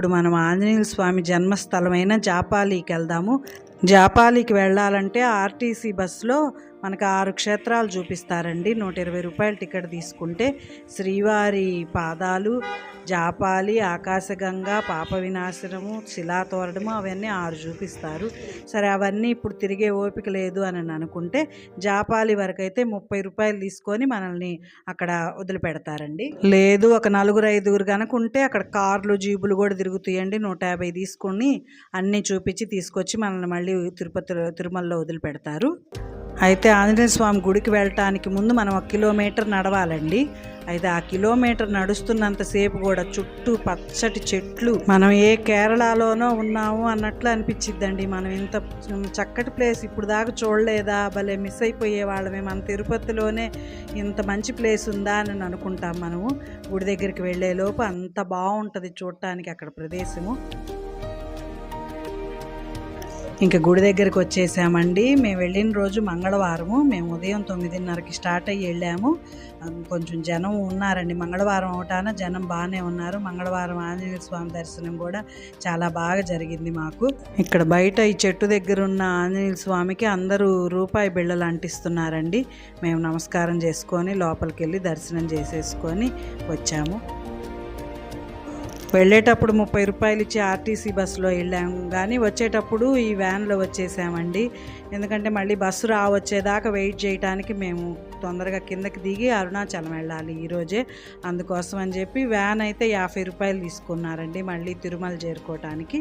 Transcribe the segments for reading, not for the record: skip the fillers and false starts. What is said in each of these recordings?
ఇప్పుడు మనం ఆంజనేయ స్వామి జన్మస్థలమైన జాపాలికి వెళ్దాము. జాపాలికి వెళ్ళాలంటే ఆర్టీసీ బస్సులో మనకు 6 క్షేత్రాలు చూపిస్తారండి. 120 రూపాయలు టికెట్ తీసుకుంటే శ్రీవారి పాదాలు, జాపాలి, ఆకాశగంగ, పాప వినాశనము, శిలాతోరణము అవన్నీ 6 చూపిస్తారు. సరే అవన్నీ ఇప్పుడు తిరిగే ఓపిక లేదు అని అనుకుంటే జాపాలి వరకు అయితే 30 రూపాయలు తీసుకొని మనల్ని అక్కడ వదిలిపెడతారండి. లేదు ఒక 4-5 కనుకుంటే అక్కడ కార్లు జీబులు కూడా తిరుగుతాయండి. 150 తీసుకొని అన్నీ చూపించి తీసుకొచ్చి మనల్ని మళ్ళీ తిరుమలలో వదిలిపెడతారు. అయితే ఆంజనేయ స్వామి గుడికి వెళ్ళటానికి ముందు మనం 1 కిలోమీటర్ నడవాలండి. అయితే ఆ కిలోమీటర్ నడుస్తున్నంతసేపు కూడా చుట్టూ పచ్చటి చెట్లు, మనం ఏ కేరళలోనో ఉన్నాము అన్నట్లు అనిపించిద్దండి. మనం ఇంత చక్కటి ప్లేస్ ఇప్పుడు దాకా చూడలేదా, భలే మిస్ అయిపోయే వాళ్ళమే. మన తిరుపతిలోనే ఇంత మంచి ప్లేస్ ఉందా అని అనుకుంటాం మనము. గుడి దగ్గరికి వెళ్ళేలోపు అంత బాగుంటుంది చూడటానికి అక్కడ ప్రదేశము. ఇంకా గుడి దగ్గరికి వచ్చేసామండి. మేము వెళ్ళిన రోజు మంగళవారము. మేము ఉదయం 9:30కి స్టార్ట్ అయ్యి వెళ్ళాము. కొంచెం జనం ఉన్నారండి. మంగళవారం అవటాన జనం బాగానే ఉన్నారు. మంగళవారం ఆంజనేయ స్వామి దర్శనం కూడా చాలా బాగా జరిగింది మాకు. ఇక్కడ బయట ఈ చెట్టు దగ్గర ఉన్న ఆంజనేయ స్వామికి అందరూ రూపాయి బిళ్ళలు అంటిస్తున్నారండి. మేము నమస్కారం చేసుకొని లోపలికి వెళ్ళి దర్శనం చేసేసుకొని వచ్చాము. వెళ్ళేటప్పుడు 30 రూపాయలు ఇచ్చి ఆర్టీసీ బస్సులో వెళ్ళాము, కానీ వచ్చేటప్పుడు ఈ వ్యాన్లో వచ్చేసామండి. ఎందుకంటే మళ్ళీ బస్సు వచ్చేదాకా వెయిట్ చేయడానికి మేము తొందరగా కిందకి దిగి అరుణాచలం వెళ్ళాలి ఈరోజే. అందుకోసం అని చెప్పి వ్యాన్ అయితే 50 రూపాయలు తీసుకున్నారండి మళ్ళీ తిరుమల చేరుకోవటానికి.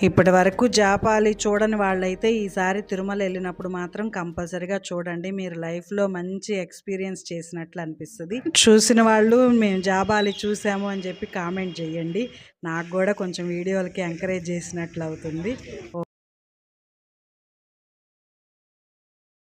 ఇప్పటి వరకు జాపాలి చూడని వాళ్ళైతే ఈసారి తిరుమల వెళ్ళినప్పుడు మాత్రం కంపల్సరీగా చూడండి. మీరు లైఫ్లో మంచి ఎక్స్పీరియన్స్ చేసినట్లు అనిపిస్తుంది. చూసిన వాళ్ళు మేము జాపాలి చూసాము అని చెప్పి కామెంట్ చేయండి. నాకు కూడా కొంచెం వీడియోలకి ఎంకరేజ్ చేసినట్లు అవుతుంది.